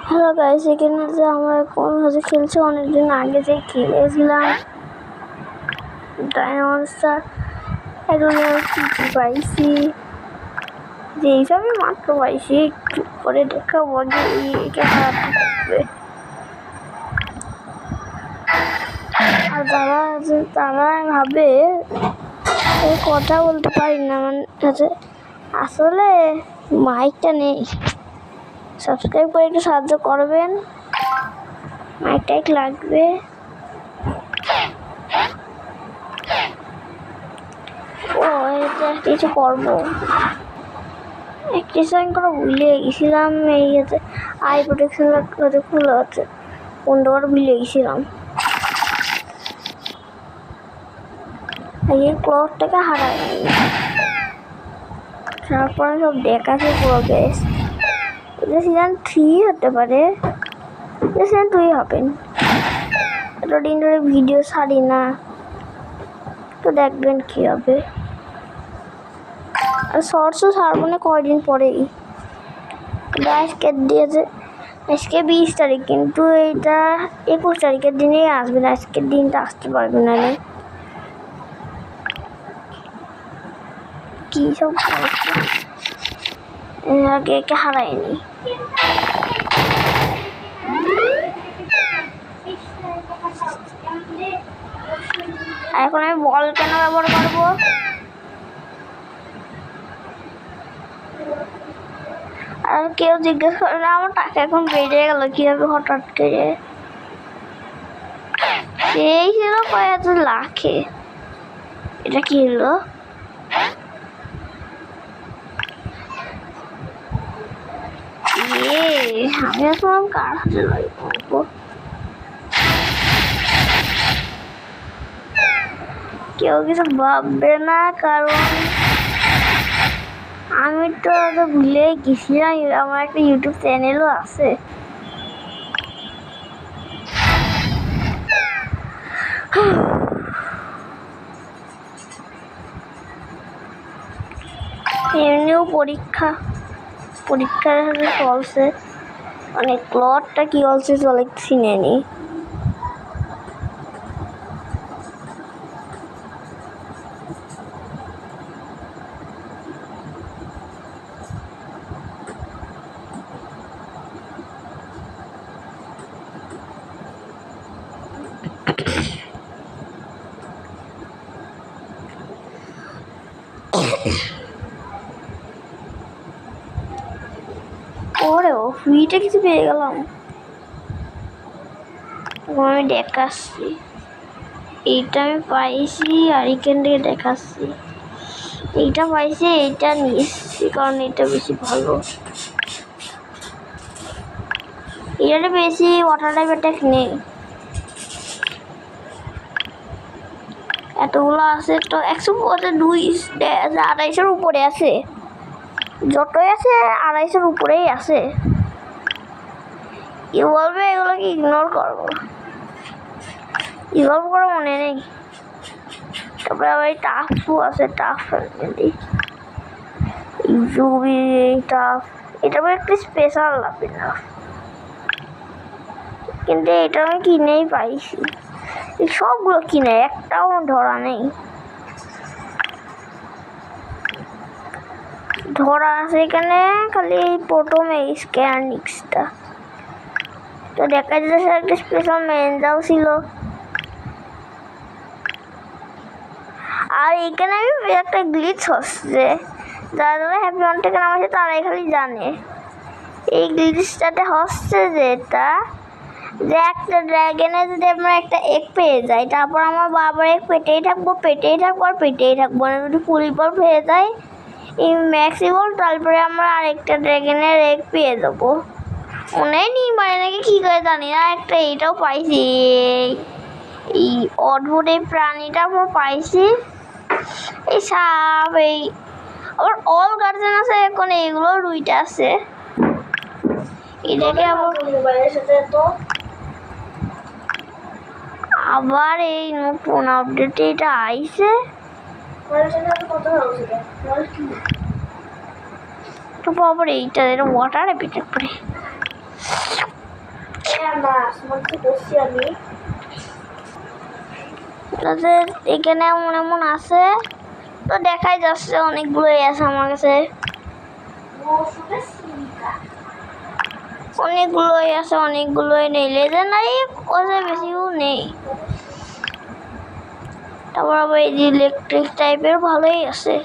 Hello guys, এখানে যে আমরা কোন হচ্ছে খেলছি অনেকদিন আগে যে খেলেছিলাম ডায়নোসর। এখন কি পাইছি যে এইসবই মাত্র পাইছি, একটু করে দেখাবো যে এটা হারাতে। আর তারা ভাবে কথা বলতে পারি না, মানে আসলে মাইকটা নেই। সাবস্ক্রাইব করে একটু সাহায্য করবেন, মাইকটাই লাগবে। ও এটা কিছু করবো, ডিজাইন করে ভুলে গেছিলাম। এই হচ্ছে আই প্রোটেকশন খুলে হচ্ছে বন্ধ করে ভুলে গেছিলাম। এই ক্লথটাকে হারাই তারপরে সব দেখাচ্ছে পুরো বেশ। এটা সিজন 3 হতে পারে, সিজন 2 হবেন। এতদিন ধরে ভিডিও ছাড়ি না, তো দেখবেন কি হবে। আর শর্টসও ছাড়বো না কয়দিন পরেই। আজকে দিয়েছে আজকে 20 তারিখ, কিন্তু এইটা 21 তারিখের দিনেই আসবে না, আজকের দিনটা আসতে পারবে না। কি সব আগে একে হারায়নি। এখন আমি বল কেন ব্যবহার করবো? আর কেউ জিজ্ঞেস করে না আমার টাকা এখন বেড়ে গেল কিভাবে হঠাৎ করে। সেই ছিল কয়েক লাখে, এটা কি হলো? আমি আসলাম কার হাতে লাগবো? কেউ কিছু ভাববে না, কারণ আমি তো ভুলে গেছিলাম আমার একটা ইউটিউব চ্যানেলও আছে। এমনিও পরীক্ষার হাতে চলছে, মানে ক্লথটা কি চলছে চলে চিনে নি। ওরেও ফ্রিতে কিছু পেয়ে গেলাম। আমি দেখাচ্ছি, এইটা আমি পাইছি আর এখান থেকে দেখাচ্ছি। এইটা পাইছি, এইটা নিচ্ছি কারণ এটা বেশি ভালো। এটা বেশি ওয়াটার টাইপ অ্যাটাক নেই, এতগুলো আছে তো 102 উপরে আছে, যতই আছে 250 উপরেই আছে। কি বলবে এগুলোকে ইগনোর করবো, ইগনোর করা মনে নেই। তারপরে আবার এই টাফও আছে, টাফ ফ্যামিলি টাফ, এটা একটু স্পেশাল লাগবে না, কিন্তু এটা আমি কিনেই পাইছি। সবগুলো কিনে একটাও ধরা নেই, ধরা আছে এখানে খালি প্রথম এই স্ক্যানিক্সটা। তো দেখা যাচ্ছে একটা স্পেশাল মেনজাও ছিল। আর এখানে আমি একটা গ্লিচ হচ্ছে, যারা হ্যাপি ওয়ান থেকে নামাচ্ছে তারাই খালি জানে। এই গ্লিচটাতে হচ্ছে যেটা যে একটা ড্রাগনে যদি আমরা একটা এগ পেয়ে যাই, তারপর আমার বাবার এগ পেটেই থাকবো আর পেটেই থাকবো না। যদি ফুলিবল পেয়ে যায় এই ম্যাক্সিবল, তারপরে আমরা আরেকটা ড্রাগনের এগ পেয়ে যাবো। মনে নেই মানে নাকি কি করে জানি না। একটা এইটাও পাইছি, এই অদ্ভুত এই প্রাণীটা আমরা পাইছি। এই সাপ, এই আবার অল গার্জেন আছে, এখন এইগুলো 2টা আছে। এটাকে আবার মোবাইলের সাথে তো আবার এই নতুন আপডেটে এটা আইছে। তো আবার এইটা ওয়াটারে পেটে পড়ে তাদের এখানে এমন এমন আছে তো দেখাই যাচ্ছে অনেকগুলোই আছে আমার কাছে অনেকগুলোই নেই লেজেন্ডারি কোথায় বেশিও নেই তারপর আবার এই যে ইলেকট্রিক টাইপের ভালোই আছে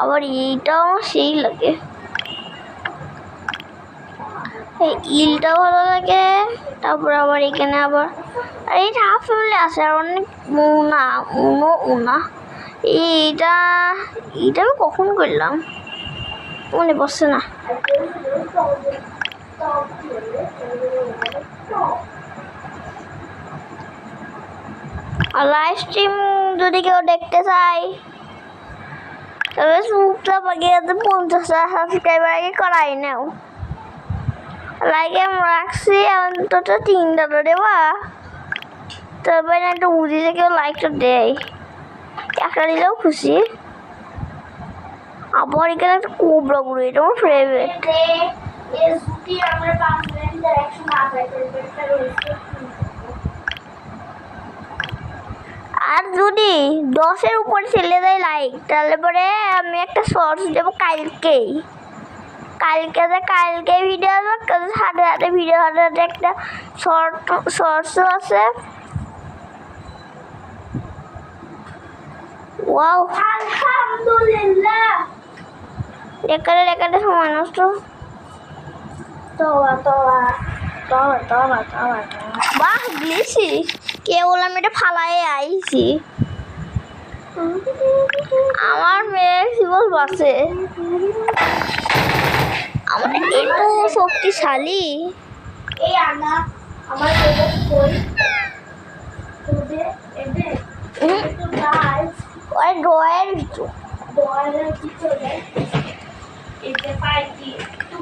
আবার এইটাও আমার সেই লাগে এই ইলটাও ভালো লাগে তারপর আবার এখানে আবার আর এইটা হাফ ফ্যামিলি আছে আর অনেক উনা এইটা আমি কখন করলাম মনে পড়ছে না আর লাইভ স্ট্রিম যদি কেউ দেখতে চাই তবে মুখটা পাকিয়ে 50,000 সাবস্ক্রাইবার আগে করাই নাও লাইকে রাখছি অন্তত 3টা দেবা তবে না একটু বুঝিয়ে কেউ লাইকটা দেয় একটা দিলেও খুশি আবার এখানে একটা কোবরা গুলো এটা আমার ফেভারিট আর যদি 10-এর উপর ছেলে দেয় লাইক তাহলে পরে আমি একটা শর্টস দেবো কালকে ভিডিও হাতে ভিডিও হাতে একটা শর্টসও আছে ওয়াও আলহামদুলিল্লাহ রেকর্ডে সময় নষ্ট বাহ গেছি কেবল আমি এটা ফালাই আইছি আমার মেয়ে শিবল বাসে আমার এত শক্তিশালী এই আনা আমার ওই ড্রয়ের ভিতরে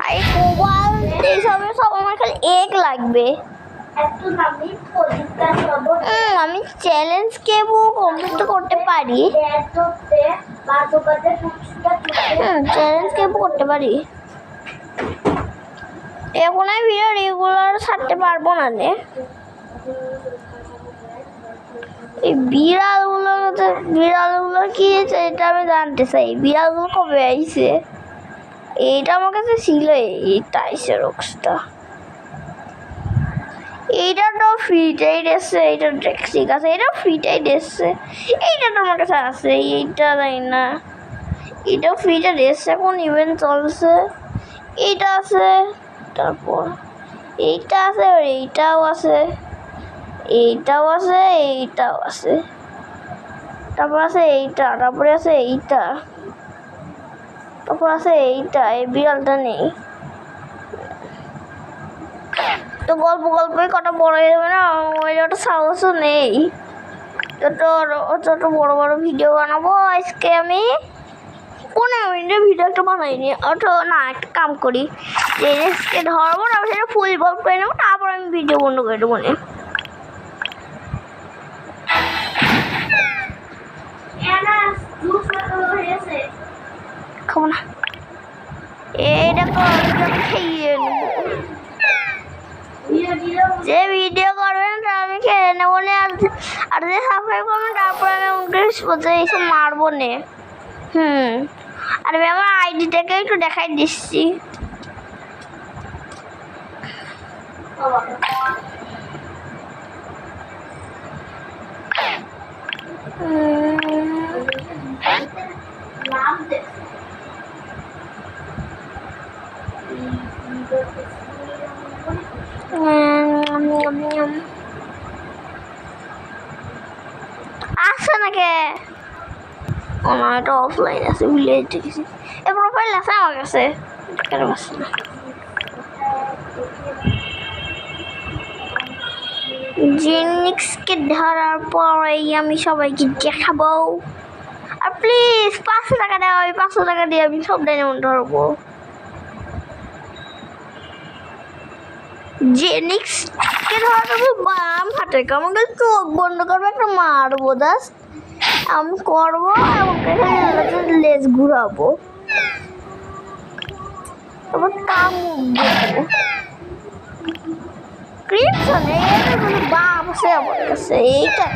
আরে কোবাল এইসবে সব আমার খালি এক লাগবে আমি চ্যালেঞ্জ কেবল কমপ্লিট করতে পারি চ্যালেঞ্জ কেবল করতে পারি এখন আমি ভিডিও রেগুলার ছাড়তে পারবো না রে এই বিড়ালগুলো কি এটা আমি জানতে চাই বিড়ালগুলো কবে আইছে এইটা আমার কাছে ছিল এইটা আইসে রক্সটা এইটা তো ফ্রিটাই দিচ্ছে এইটা ঠিক আছে এটা ফ্রিটাই দিচ্ছে এইটা তো আমার কাছে আছে এইটা তাই না এটাও ফ্রিটা দিচ্ছে এখন ইভেন্ট চলছে এইটা আছে তারপর এইটা আছে আর এইটাও আছে এইটাও আছে এইটাও আছে তারপর আছে এইটা তারপরে আছে এইটা তারপর আছে এইটা এই বিড়ালটা নেই তো গল্পই কটা বড় হয়ে যাবে না ওই একটা সাহসও নেই যত বড় বড় ভিডিও বানাবো আজকে আমি 15 মিনিটের ভিডিও একটা বানাইনি অত না একটা কাম করি জিনিসকে ধরবো না সেটা ফুল গল্প করে নেবো তারপর আমি ভিডিও বন্ধ করে দেবো না খাবো না এইটা খেয়ে নেবো যে ভিডিও করবেন তা আমি খেয়ে নেবো না আর যে সাবস্ক্রাইব করবেন তারপর আমি ওকে এইসব মারবো না আর আমি আমার আইডিটাকে একটু দেখাই দিচ্ছি আসছে নাকি আমার একটা অফলাইন আছে ভুলে গেছি এ প্রোফাইল আছে আমার কাছে কেন আসছে না জিনিক্সকে ধরার পরেই আমি সবাইকে দেখাবো আর প্লিজ 500 টাকা দেওয়া আমি 500 টাকা দিয়ে আমি সব ডায়মন্ড ধরবো জেনিক্সকে ধরাটা তো বাম হাতে আমাকে চোখ বন্ধ করবো একটা মারবো জাস্ট আমি করবো আমাকে লেজ ঘুরাবো তারপর কামড় দেবো। ক্রিপশন বাপ আছে আমার কাছে, এইটা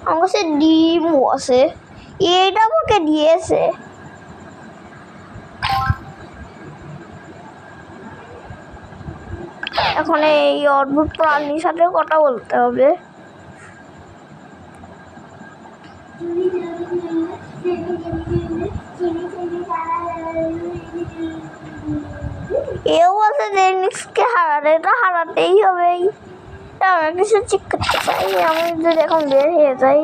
আমার কাছে ডিমও আছে, এইটা আমাকে দিয়েছে। এখন এই অদ্ভুত প্রাণীর সাথে কথা বলতে হবে। এও আছে জেনিক্সকে হারাতে, তো হারাতেই হবে। আমরা কিছু চেক করতে চাই, আমি যদি এখন বের হয়ে যাই।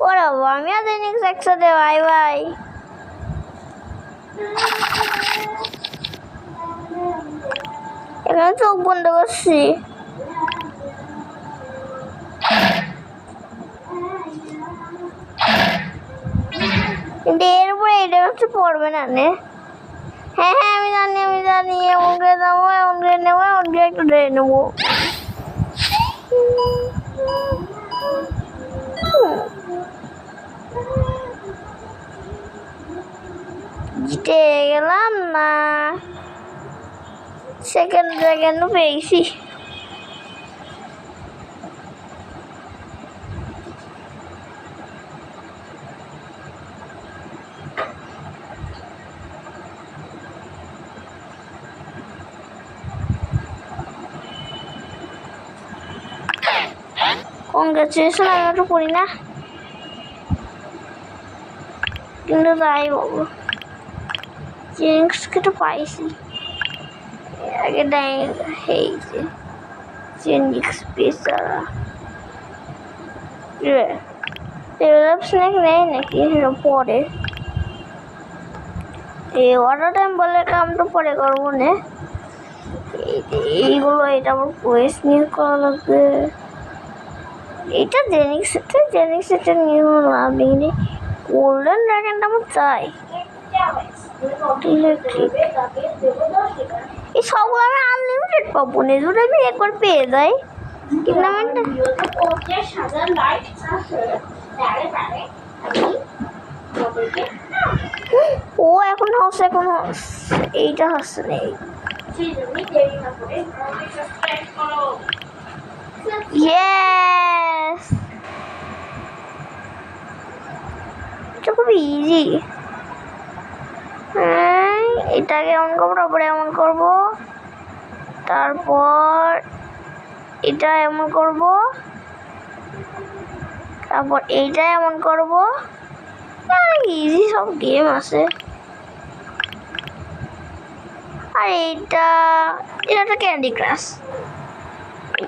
ওরা আমি আর জেনিক্স একসাথে, বাই বাই। এখানে চোখ বন্ধ করছি। কিন্তু এর উপরে এটা হচ্ছে পড়বে না নে। হ্যাঁ হ্যাঁ আমি জানি এমন করে যাবো, এমন করে নেবো, এমন করে একটু ধরে নেবো। জিতে গেলাম না, সেকেন্ড পেয়েছি। কংগ্রেচুলেশন, আমি একটু পড়ি না, কিন্তু তাই বলবো জেনিক্সকে তো পাইছি আগে। এই যে জেনিক্স বেচারা ডেভেলপ স্নেক নেই নাকি পরে? এই ওয়াটার টাইম বলে কাম তো পরে করবো না। এইগুলো এটা আমার কোয়েস্ট নিয়ে করা লাগবে। এটা জেনিক্সের নিয়ে লাভ নেই। গোল্ডেন ড্রাগনটা আমার চাই। এই সবগুলো আমি আনলিমিটেড পাবো না, যদি আমি একবার পেয়ে যাই। ও এখন হচ্ছে, এইটা হচ্ছে নেই। Yes! এটা খুব ইজি। এটাকে এমন করবো, তারপরে এমন করবো, তারপর এটা এমন করবো, তারপর এইটা এমন করবো। ইজি সব গেম আছে। আর এটা একটা ক্যান্ডি ক্রাশ।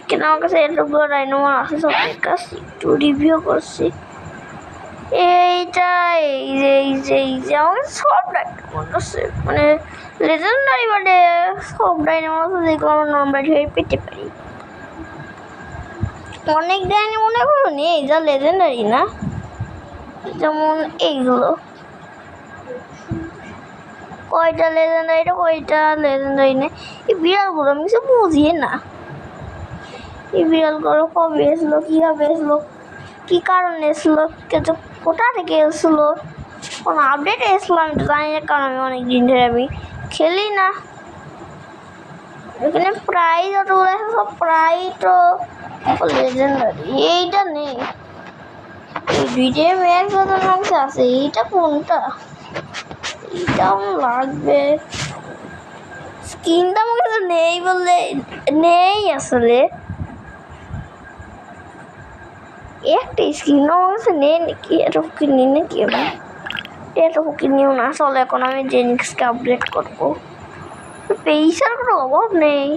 কেন আমার কাছে এতগুলো ডাইনোমন আছে, সব কাছে একটু রিভিউ করছি। এইটা এই যে আমার সব ডাইনোমন আছে, মানে লেজেন্ডারি বাদে সব ডাইনোমন আছে, যেগুলো আমরা ঢের পেতে পারি। অনেক ডাইনোমন এখনো নেই যা লেজেন্ডারি না, যেমন এইগুলো। কয়টা লেজেন্ডারি, কয়টা লেজেন্ডারি নেই। এই বিড়ালগুলো আমি কিছু বুঝি না। এই বিড়ালগুলো কবে এসলো, কীভাবে এসলো, কী কারণে এসলো, কোথা থেকে এসলো, কোনো আপডেট এসলো আমি তো জানি না, কারণ আমি অনেক দিন ধরে আমি খেলি না। এখানে প্রায় যতগুলো আছে সব প্রায় তো লেজেন্ডারি। এইটা নেই, এই দুইটাই ম্যাক্স ম্যাক্স আছে। এইটা কোনটা? এইটা আমার লাগবে। স্কিনটা আমার কাছে নেই বললে নেই আসলে। একটা স্কিন আমার কাছে নেই নাকি, এটা কিনি নাকি আমি? এটা কিনিও না আসলে। এখন আমি জেনিক্সকে আপডেট করবো। পয়সার কোনো অভাব নেই।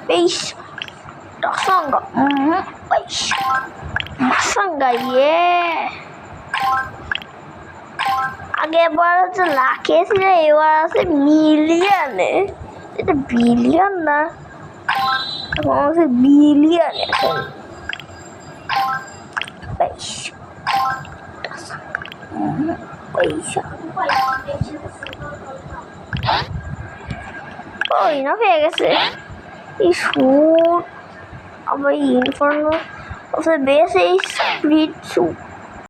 পয়সা ইয়ে আগে এবার হচ্ছে লাখে ছিল, এবার আছে মিলিয়নে। এটা বিলিয়ন না, এখন আছে বিলিয়ন। এখন পয়সা ওই না হয়ে গেছে। এই সুট আবার ইনফর্ম বেশ, এই স্প্রিট স্যুট